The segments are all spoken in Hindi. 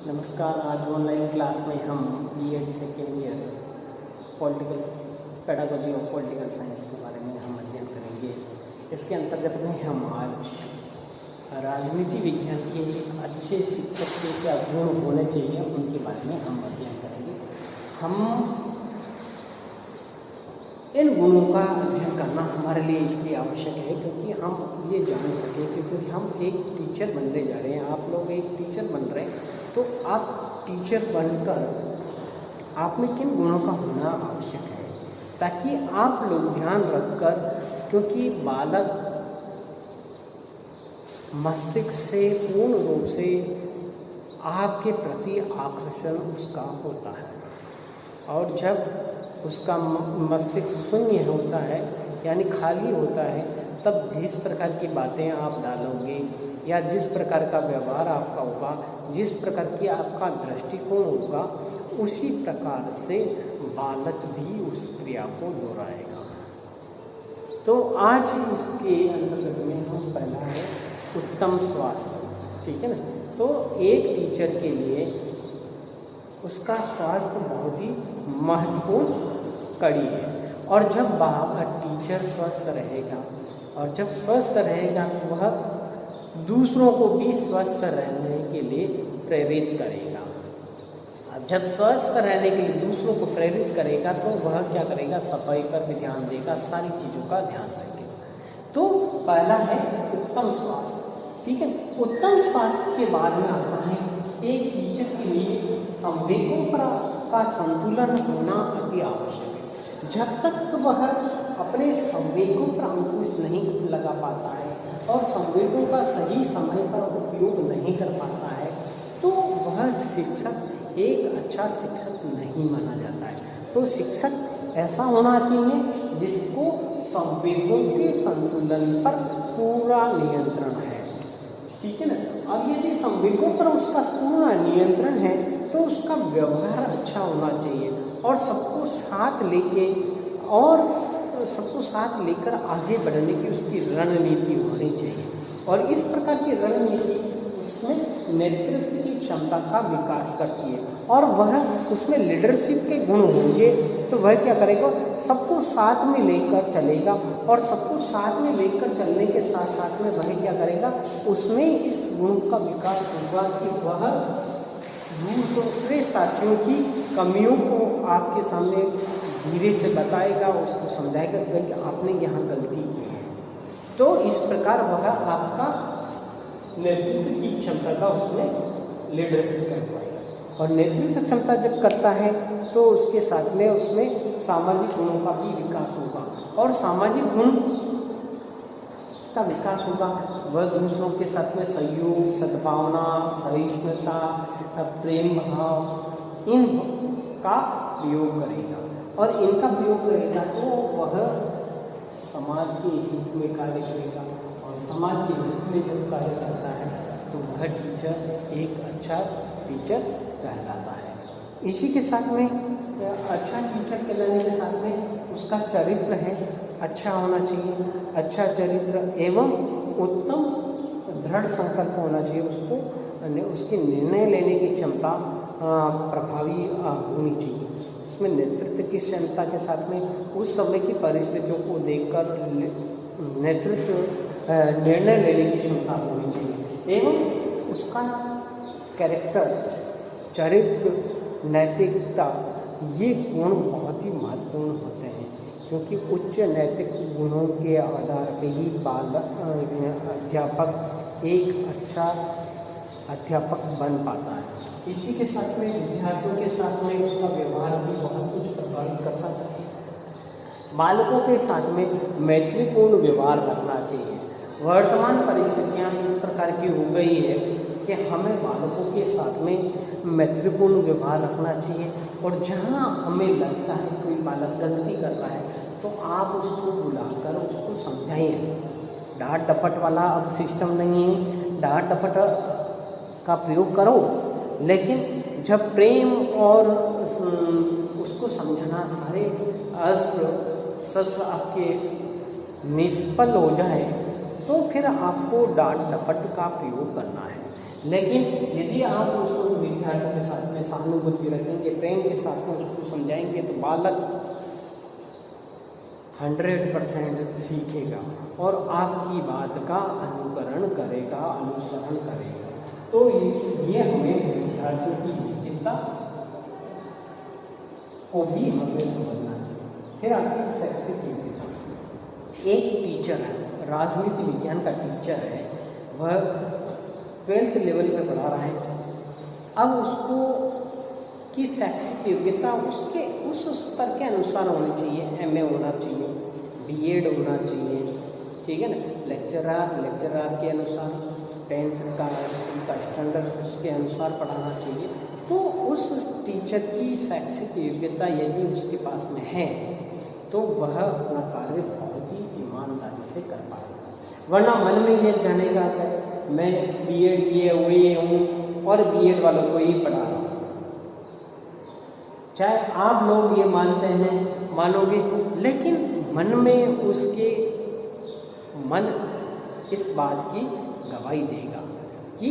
नमस्कार। आज ऑनलाइन क्लास में हम BEd second year political pedagogy और पॉलिटिकल साइंस के बारे में हम अध्ययन करेंगे। इसके अंतर्गत में हम आज राजनीति विज्ञान के अच्छे शिक्षक के क्या गुण होने चाहिए उनके बारे में हम अध्ययन करेंगे। हम इन गुणों का अध्ययन करना हमारे लिए इसलिए आवश्यक है क्योंकि हम ये जान सकें क्योंकि हम एक टीचर बनने जा रहे हैं। आप लोग एक टीचर बन रहे हैं तो आप टीचर बनकर आप में किन गुणों का होना आवश्यक है ताकि आप लोग ध्यान रखकर, क्योंकि बालक मस्तिष्क से पूर्ण रूप से आपके प्रति आकर्षण उसका होता है और जब उसका मस्तिष्क शून्य होता है यानी खाली होता है, तब जिस प्रकार की बातें आप डालोगे या जिस प्रकार का व्यवहार आपका होगा, जिस प्रकार की आपका दृष्टिकोण होगा, उसी प्रकार से बालक भी उस क्रिया को दोहराएगा। तो आज इसके अंतर्गत में हम पहला है उत्तम स्वास्थ्य। ठीक है ना। तो एक टीचर के लिए उसका स्वास्थ्य बहुत ही महत्वपूर्ण कड़ी है और जब टीचर स्वस्थ रहेगा और जब स्वस्थ रहेगा तो वह दूसरों को भी स्वस्थ रहने के लिए प्रेरित करेगा। अब जब स्वस्थ रहने के लिए दूसरों को प्रेरित करेगा तो वह क्या करेगा, सफाई पर भी ध्यान देगा, सारी चीज़ों का ध्यान रखेगा। तो पहला है उत्तम स्वास्थ्य। ठीक है। उत्तम स्वास्थ्य के बाद में आता है एक टीचर के लिए संवेगों का संतुलन होना अति आवश्यक है। जब तक वह अपने संवेगों पर अंकुश नहीं लगा पाता है और संवेगों का सही समय पर उपयोग नहीं कर पाता है तो वह शिक्षक एक अच्छा शिक्षक नहीं माना जाता है। तो शिक्षक ऐसा होना चाहिए जिसको संवेगों के संतुलन पर पूरा नियंत्रण है। ठीक है ना। अब यदि संवेगों पर उसका पूरा नियंत्रण है तो उसका व्यवहार अच्छा होना चाहिए और सबको साथ लेकर आगे बढ़ने की उसकी रणनीति होनी चाहिए और इस प्रकार की रणनीति उसमें नेतृत्व की क्षमता का विकास करती है और वह उसमें लीडरशिप के गुण होंगे तो वह क्या करेगा, सबको साथ में लेकर चलेगा और सबको साथ में लेकर चलने के साथ साथ में वह क्या करेगा, उसमें इस गुण का विकास होगा कि वह दूसरे साथियों की कमियों को आपके सामने धीरे से बताएगा, उसको समझाएगा कि आपने यहाँ गलती की है। तो इस प्रकार वह आपका नेतृत्व की क्षमता का उसमें लीडरशिप कर पाएगा और नेतृत्व क्षमता जब करता है तो उसके साथ में उसमें सामाजिक गुणों का भी विकास होगा और सामाजिक गुण का विकास होगा। वह दूसरों के साथ में सहयोग, सद्भावना, सहिष्णुता, प्रेम भाव इन का प्रयोग करेगा और इनका प्रयोग करेगा तो वह समाज के हित में कार्य करेगा और समाज के हित में जब कार्य करता है तो वह टीचर एक अच्छा टीचर कहलाता है। इसी के साथ में अच्छा टीचर कहलाने के साथ में उसका चरित्र है अच्छा होना चाहिए। अच्छा चरित्र एवं उत्तम दृढ़ संकल्प होना चाहिए। उसकी निर्णय लेने की क्षमता प्रभावी होनी चाहिए। उसमें नेतृत्व की क्षमता के साथ में उस समय की परिस्थितियों को देखकर निर्णय लेने की क्षमता होनी चाहिए एवं उसका कैरेक्टर, चरित्र, नैतिकता ये गुण बहुत ही महत्वपूर्ण होते हैं क्योंकि उच्च नैतिक गुणों के आधार पर ही अध्यापक एक अच्छा अध्यापक बन पाता है। इसी के साथ में विद्यार्थियों के साथ में उसका व्यवहार भी बहुत कुछ प्रभावित करता है। बालकों के साथ में मैत्रीपूर्ण व्यवहार रखना चाहिए। वर्तमान परिस्थितियाँ इस प्रकार की हो गई है कि हमें बालकों के साथ में मैत्रीपूर्ण व्यवहार रखना चाहिए और जहाँ हमें लगता है कोई बालक गलती कर रहा है तो आप उसको बुलाकर उसको समझाइए। डांट डपट वाला अब सिस्टम नहीं है, डांट डपट का प्रयोग करो, लेकिन जब प्रेम और उसको समझाना सारे अस्त्र शस्त्र आपके निष्फल हो जाए तो फिर आपको डांट डपट का प्रयोग करना है। लेकिन यदि आप उस विद्यार्थियों के साथ में सहानुभूति रखेंगे, प्रेम के साथ में उसको समझाएंगे, तो बालक 100% सीखेगा और आपकी बात का अनुकरण करेगा, अनुसरण करेगा। तो ये हमें विद्यार्थियों की योग्यता को भी हमें समझना चाहिए। फिर आती शैक्षिक योग्यता। एक टीचर है, राजनीति विज्ञान का टीचर है, वह 12th लेवल पे पढ़ा रहा है। अब उसको की शैक्षिक योग्यता उसके उस स्तर के अनुसार होनी चाहिए। MA होना चाहिए, BEd होना चाहिए, ठीक है ना, लेक्चरर के अनुसार, 10th का स्कूल का स्टैंडर्ड उसके अनुसार पढ़ाना चाहिए। तो उस टीचर की शैक्षिक योग्यता यदि उसके पास में है तो वह अपना कार्य बहुत ही ईमानदारी से कर पाएगा। वरना मन में ये जानेगा कि मैं BEd किए हुए हूँ और BEd वालों को ही पढ़ा रहा हूँ। चाहे आप लोग ये मानते हैं, मानोगे, लेकिन मन में उसके मन इस बात की गवाही देगा कि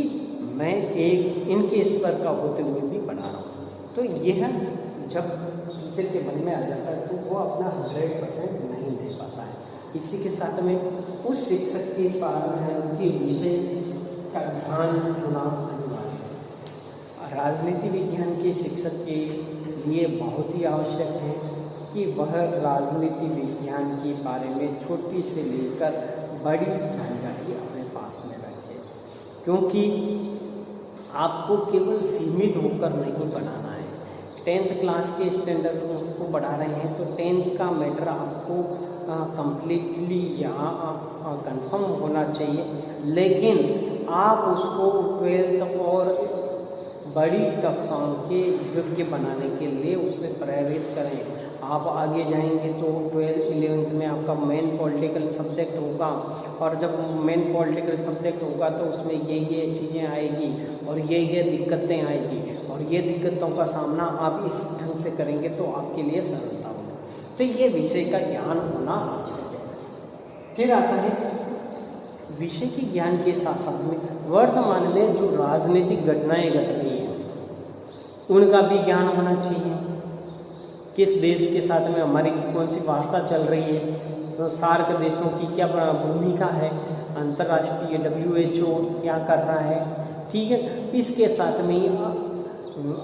मैं एक इनके स्तर का होते हुए भी पढ़ा रहा हूँ। तो यह जब टीचर के मन में आ जाता है तो वो अपना 100% नहीं दे पाता है। इसी के साथ में उस शिक्षक के उनके विषय का ध्यान होना अनिवार्य है। राजनीति विज्ञान के शिक्षक के लिए बहुत ही आवश्यक है कि वह राजनीति विज्ञान के बारे में छोटी से लेकर बड़ी जानकारी अपने पास में रखे, क्योंकि आपको केवल सीमित होकर नहीं बनाना है। 10th क्लास के स्टैंडर्ड को बढ़ा रहे हैं तो 10th का मैटर आपको कंप्लीटली यहाँ कंफर्म होना चाहिए, लेकिन आप उसको 12th और बड़ी कक्षाओं के योग्य बनाने के लिए उसे प्रेरित करें। आप आगे जाएंगे तो 12th 11th में आपका मेन पॉलिटिकल सब्जेक्ट होगा, और जब मेन पॉलिटिकल सब्जेक्ट होगा तो उसमें ये चीज़ें आएगी और ये दिक्कतें आएगी, और ये दिक्कतों का सामना आप इस ढंग से करेंगे तो आपके लिए सरलता होगा। तो ये विषय का ज्ञान होना आवश्यक है। फिर आता है विषय के ज्ञान के साथ साथ में वर्तमान में जो राजनीतिक घटनाएं घट रही हैं उनका भी ज्ञान होना चाहिए। किस देश के साथ में हमारी कौन सी वार्ता चल रही है, संसार के देशों की क्या भूमिका है, अंतर्राष्ट्रीय WHO क्या कर रहा है, ठीक है। इसके साथ में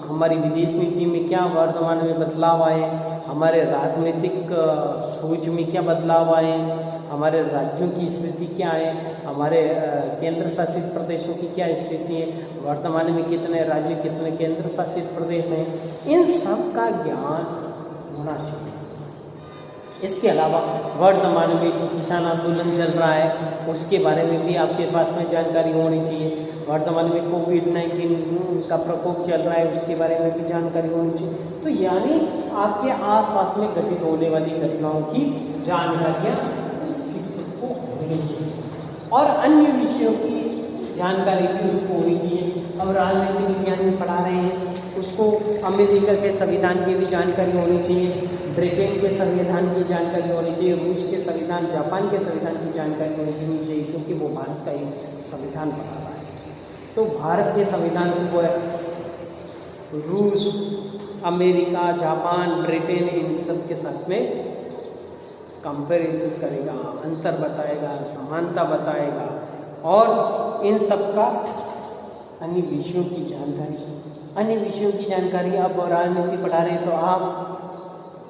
हमारी विदेश नीति में क्या वर्तमान में बदलाव आए, हमारे राजनीतिक सोच में क्या बदलाव आए, हमारे राज्यों की स्थिति क्या है, हमारे केंद्र शासित प्रदेशों की क्या स्थिति है, वर्तमान में कितने राज्य कितने केंद्र शासित प्रदेश हैं, इन सब का ज्ञान होना चाहिए। इसके अलावा वर्तमान में जो किसान आंदोलन चल रहा है उसके बारे में भी आपके पास में जानकारी होनी चाहिए। वर्तमान में COVID-19 का प्रकोप चल रहा है उसके बारे में भी जानकारी होनी चाहिए। तो यानी आपके आसपास में घटित होने वाली घटनाओं की जानकारियाँ शिक्षक को होनी चाहिए, और अन्य विषयों की जानकारी भी उसको होनी चाहिए। अब राजनीतिक विज्ञान में पढ़ा रहे हैं उसको अमेरिका के संविधान की भी जानकारी होनी चाहिए, ब्रिटेन के संविधान की जानकारी होनी चाहिए, रूस के संविधान, जापान के संविधान की जानकारी होनी चाहिए, क्योंकि वो भारत का एक संविधान बना रहा है। तो भारत के संविधान को रूस, अमेरिका, जापान, ब्रिटेन इन सब के साथ में कंपेरिजन करेगा, अंतर बताएगा, समानता बताएगा, और इन सब का अन्य विषयों की जानकारी आप राजनीति पढ़ा रहे हैं तो आप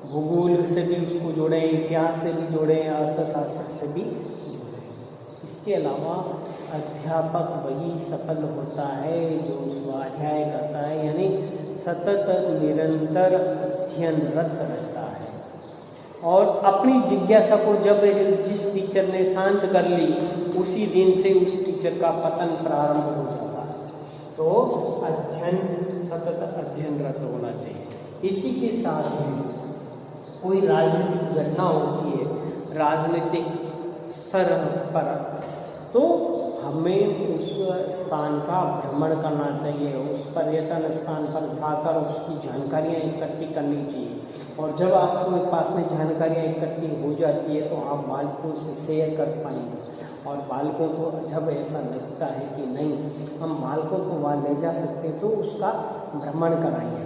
भूगोल से भी उसको जोड़ें, इतिहास से भी जोड़ें, अर्थशास्त्र से भी जोड़ें। इसके अलावा अध्यापक वही सफल होता है जो स्वाध्याय करता है, यानी सतत निरंतर अध्ययनरत रहता है, और अपनी जिज्ञासा को जब जिस टीचर ने शांत कर ली उसी दिन से उस टीचर का पतन प्रारंभ हो जाता है। तो सतत अध्ययनरत होना चाहिए। इसी के साथ में कोई राजनीतिक घटना होती है राजनीतिक स्तर पर, तो हमें उस स्थान का भ्रमण करना चाहिए, उस पर्यटन स्थान पर जाकर उसकी जानकारियाँ इकट्ठी करनी चाहिए। और जब आपके पास में जानकारियाँ इकट्ठी हो जाती है तो आप बालकों से शेयर कर पाएंगे। और बालकों को जब ऐसा लगता है कि नहीं हम बालकों को वहाँ ले जा सकते तो उसका भ्रमण कराइए,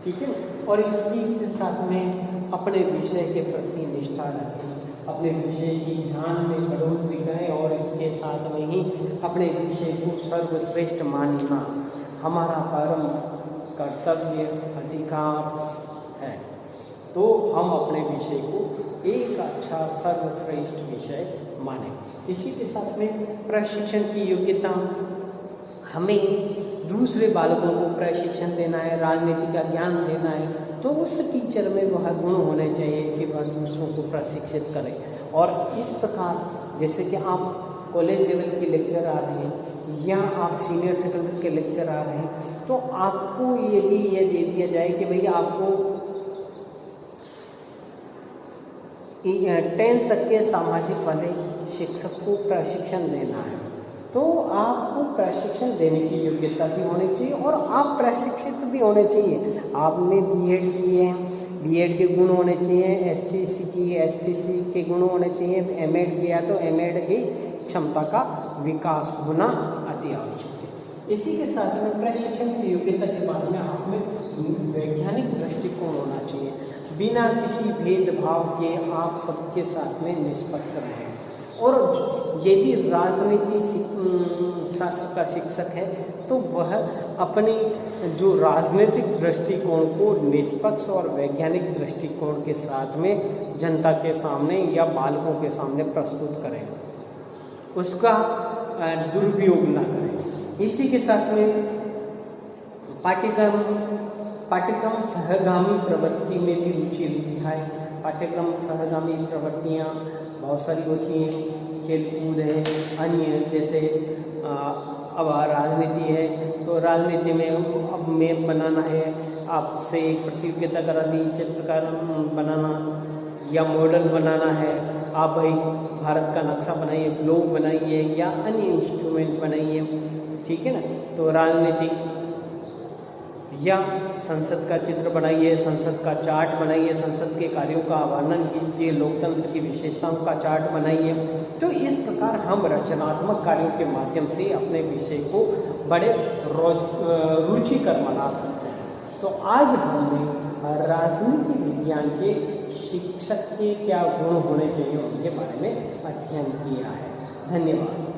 ठीक है। और इसी के साथ में अपने विषय के प्रति निष्ठा रखें, अपने विषय की ध्यान में बढ़ोतरी करें और इसके साथ में ही अपने विषय को सर्वश्रेष्ठ मानना हमारा परम कर्तव्य अधिकार है। तो हम अपने विषय को एक अच्छा सर्वश्रेष्ठ विषय माने। इसी के साथ में प्रशिक्षण की योग्यता, हमें दूसरे बालकों को प्रशिक्षण देना है, राजनीति का ज्ञान देना है, तो उस टीचर में वह गुण होने चाहिए कि वह दूसरों को प्रशिक्षित करे। और इस प्रकार जैसे कि आप कॉलेज लेवल के लेक्चर आ रहे हैं या आप सीनियर सेकेंडरी के लेक्चर आ रहे हैं, तो आपको ये भी ये दे दिया जाए कि भाई आपको 10 तक के सामाजिक वाले शिक्षक को प्रशिक्षण देना है, तो आपको प्रशिक्षण देने की योग्यता भी होनी चाहिए और आप प्रशिक्षित भी होने चाहिए। आपने बीएड किए हैं, बीएड के गुण होने चाहिए, एसटीसी के गुण होने चाहिए, एमएड किया तो एमएड की क्षमता का विकास होना अति आवश्यक है। इसी के साथ में प्रशिक्षण की योग्यता के बाद में आप में वैज्ञानिक दृष्टिकोण होना चाहिए। बिना किसी भेदभाव के आप सबके साथ में निष्पक्ष रहें। और यदि राजनीति शास्त्र का शिक्षक है तो वह अपनी जो राजनीतिक दृष्टिकोण को निष्पक्ष और वैज्ञानिक दृष्टिकोण के साथ में जनता के सामने या बालकों के सामने प्रस्तुत करें, उसका दुरुपयोग न करें। इसी के साथ में पाठ्यक्रम सहगामी प्रवृत्ति में भी रुचि दिखाएं। पाठ्यक्रम सहगामी प्रवृत्तियाँ बहुत सारी होती हैं, खेलकूद है, अन्य जैसे अब राजनीति है तो राजनीति में अब मैप बनाना है, आपसे एक प्रतियोगिता करा दी चित्रकार बनाना या मॉडल बनाना है, आप भाई भारत का नक्शा बनाइए, ग्लोब बनाइए या अन्य इंस्ट्रूमेंट बनाइए, ठीक है ना। तो राजनीति या संसद का चित्र बनाइए, संसद का चार्ट बनाइए, संसद के कार्यों का वर्णन कीजिए, लोकतंत्र की विशेषताओं का चार्ट बनाइए। तो इस प्रकार हम रचनात्मक कार्यों के माध्यम से अपने विषय को बड़े रुचिकर बना सकते हैं। तो आज हमने राजनीति विज्ञान के शिक्षक के क्या गुण होने चाहिए उनके बारे में अध्ययन किया है। धन्यवाद।